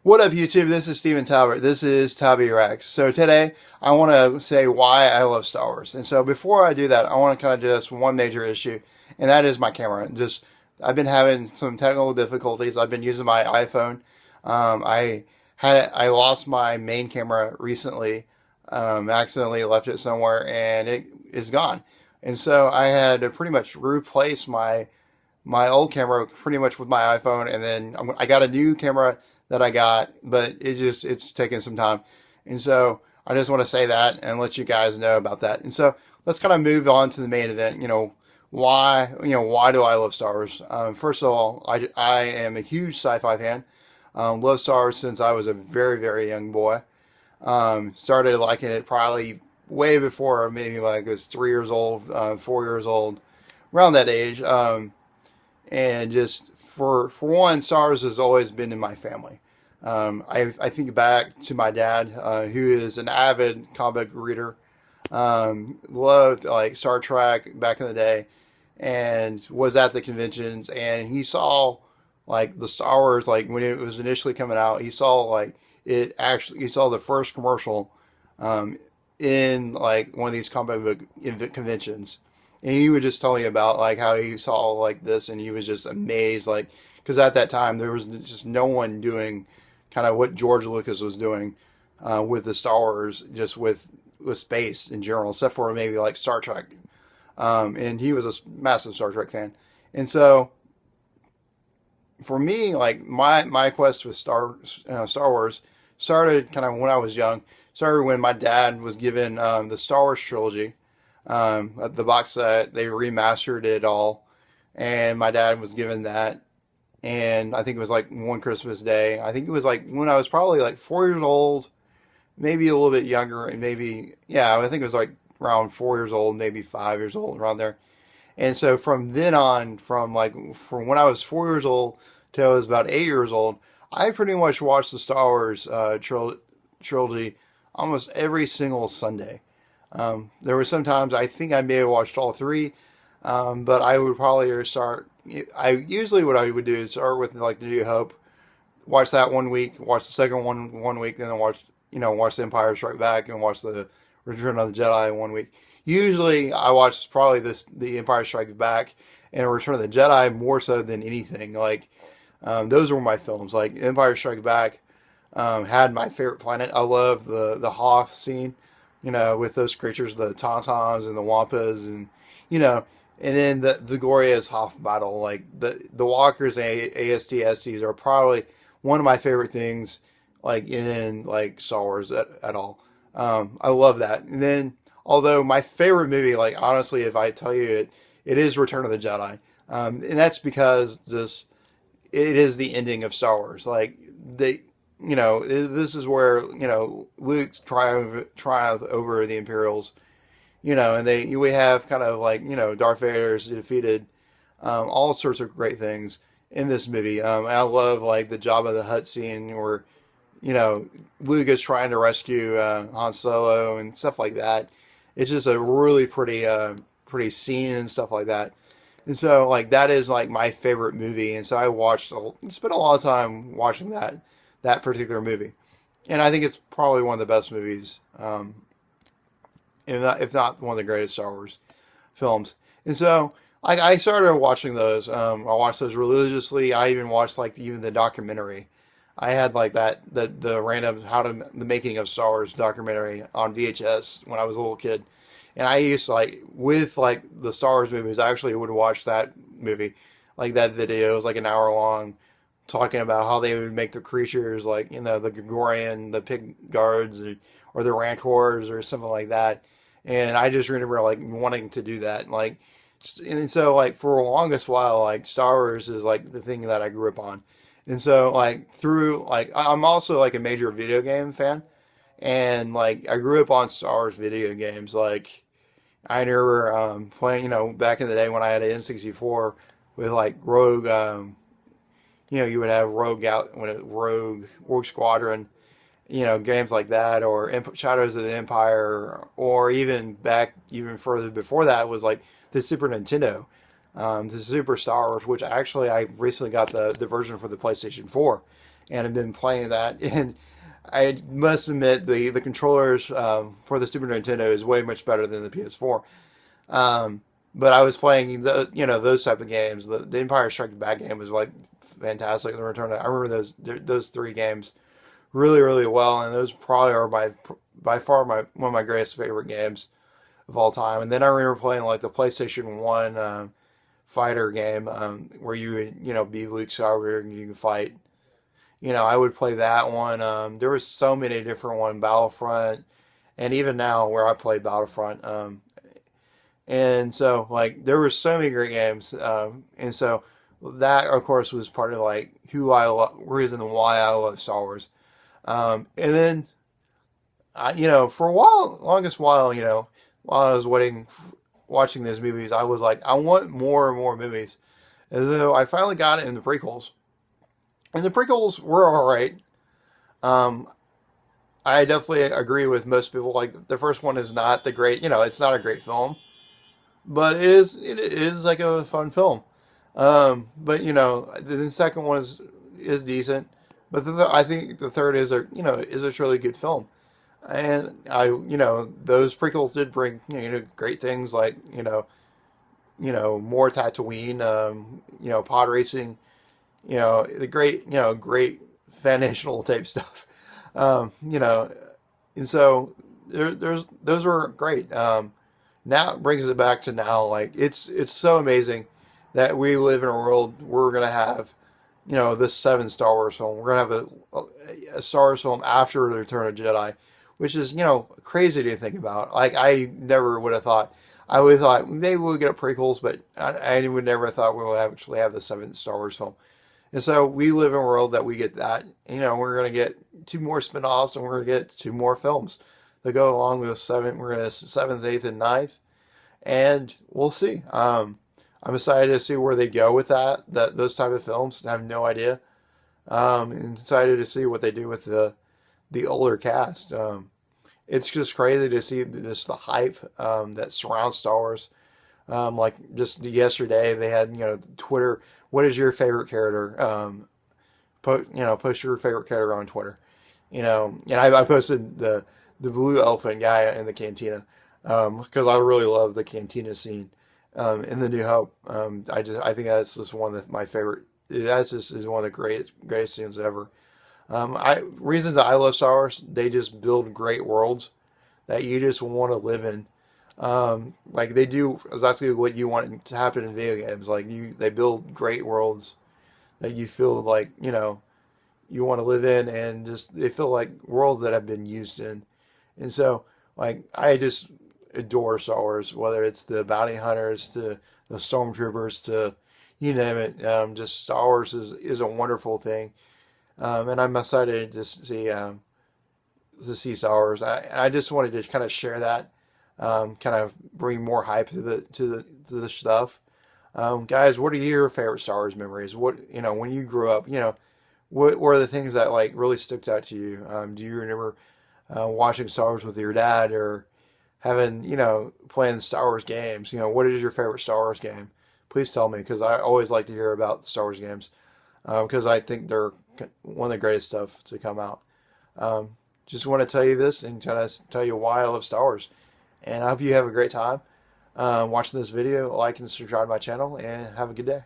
What up, YouTube? This is Steven Talbot. This is TalbyReacts. So today, I want to say why I love Star Wars. And so before I do that, I want to kind of just one major issue, and that is my camera. I've been having some technical difficulties. I've been using my iPhone. I lost my main camera recently. Accidentally left it somewhere, and it is gone. And so I had to pretty much replace my old camera pretty much with my iPhone, and then I got a new camera that I got, but it's taken some time. And so I just want to say that and let you guys know about that. And so let's kind of move on to the main event. Why do I love Star Wars? First of all, I am a huge sci-fi fan. Love Star Wars since I was a very, very young boy. Started liking it probably way before, maybe like I was 3 years old, 4 years old, around that age. And just for one, Star Wars has always been in my family. I think back to my dad, who is an avid comic reader, loved like Star Trek back in the day, and was at the conventions, and he saw like the Star Wars, like when it was initially coming out, he saw he saw the first commercial in like one of these comic book conventions. And he would just tell me about like how he saw like this, and he was just amazed, like, because at that time there was just no one doing kind of what George Lucas was doing with the Star Wars, just with space in general, except for maybe like Star Trek. And he was a massive Star Trek fan, and so for me, like my quest with Star Wars started kind of when I was young. Started when my dad was given the Star Wars trilogy. The box set, they remastered it all, and my dad was given that, and I think it was like one Christmas day. I think it was like when I was probably like 4 years old, maybe a little bit younger, and maybe, yeah, I think it was like around 4 years old, maybe 5 years old, around there. And so from then on, from when I was 4 years old till I was about 8 years old, I pretty much watched the Star Wars trilogy almost every single Sunday. There were some times I think I may have watched all three, but I would probably start. Usually what I would do is start with like the New Hope, watch that one week, watch the second one week, then watch the Empire Strike Back, and watch the Return of the Jedi one week. Usually I watch probably the Empire Strikes Back and Return of the Jedi more so than anything. Like those were my films. Like Empire Strikes Back had my favorite planet. I love the Hoth scene. With those creatures, the Tauntauns and the Wampas, and and then the glorious Hoth battle, like the Walkers and ASTSTs are probably one of my favorite things, like in like Star Wars at all. I love that. And then, although my favorite movie, like honestly, if I tell you it is Return of the Jedi, and that's because it is the ending of Star Wars. Like this is where, Luke triumph over the Imperials, and we have kind of like, Darth Vader's defeated, all sorts of great things in this movie. I love like the Jabba the Hutt scene where, Luke is trying to rescue Han Solo and stuff like that. It's just a really pretty scene and stuff like that. And so like that is like my favorite movie, and so I spent a lot of time watching that particular movie, and I think it's probably one of the best movies, if not one of the greatest Star Wars films. And so I started watching those. I watched those religiously. I even watched like even the documentary. I had like the random the making of Star Wars documentary on VHS when I was a little kid, and I used to like with like the Star Wars movies. I actually would watch that movie, like that video. It was like an hour long, talking about how they would make the creatures, like the Gregorian, the pig guards, or the Rancors, or something like that. And I just remember like wanting to do that, and so like for the longest while, like Star Wars is like the thing that I grew up on. And so like I'm also like a major video game fan, and like I grew up on Star Wars video games. Like I remember playing, back in the day when I had an N64 with like Rogue. You would have Rogue Squadron, games like that, or Shadows of the Empire, or even further before that was like the Super Nintendo, the Super Star Wars, which actually I recently got the version for the PlayStation 4, and I've been playing that. And I must admit the controllers for the Super Nintendo is way much better than the PS4. But I was playing those type of games. The Empire Strikes Back game was like fantastic. The Return I remember those three games really really well, and those probably are by far one of my greatest favorite games of all time. And then I remember playing like the PlayStation One fighter game where you would be Luke Skywalker and you can fight. I would play that one. There was so many different ones, Battlefront, and even now where I play Battlefront. And so like there were so many great games, and so that of course was part of like reason why I love Star Wars. And then for a while, longest while, while I was watching those movies, I was like, I want more and more movies. And so I finally got it in the prequels, and the prequels were all right. Um, I definitely agree with most people. Like the first one is not the great, it's not a great film, but it is like a fun film. But the second one is decent, but I think the third is a truly good film. And those prequels did bring great things like more Tatooine, pod racing, the great foundational type stuff, you know, and so those were great. Now it brings it back to now, like it's so amazing that we live in a world where we're gonna have this seventh Star Wars film. We're gonna have a Star Wars film after the Return of Jedi, which is crazy to think about. Like I never would have thought. I would have thought maybe we'll get prequels, but I would never have thought we'll actually have the seventh Star Wars film. And so we live in a world that we get that. We're going to get two more spin-offs, and we're going to get two more films that go along with the seventh. We're going to seventh, eighth, and ninth, and we'll see. I'm excited to see where they go with those type of films. I have no idea. And excited to see what they do with the older cast. It's just crazy to see the hype that surrounds Star Wars. Like just yesterday, they had Twitter. What is your favorite character? Post your favorite character on Twitter. And I posted the blue elephant guy in the cantina because I really love the cantina scene in the New Hope. I think that's just one of my favorite. That's just is one of the greatest scenes ever. Reasons that I love Star Wars, they just build great worlds that you just want to live in. Like they do exactly what you want to happen in video games. Like they build great worlds that you feel like you want to live in, and just they feel like worlds that have been used in. And so, like I just adore Star Wars, whether it's the bounty hunters to the stormtroopers to you name it. Just Star Wars is a wonderful thing. And I'm excited to see Star Wars. I just wanted to kind of share that, kind of bring more hype to the stuff. Guys, what are your favorite Star Wars memories? What when you grew up, what were the things that like really stuck out to you? Do you remember watching Star Wars with your dad or having playing Star Wars games? What is your favorite Star Wars game? Please tell me, because I always like to hear about Star Wars games because I think they're one of the greatest stuff to come out. Just want to tell you this and kind of tell you why I love Star Wars. And I hope you have a great time watching this video. Like and subscribe to my channel, and have a good day.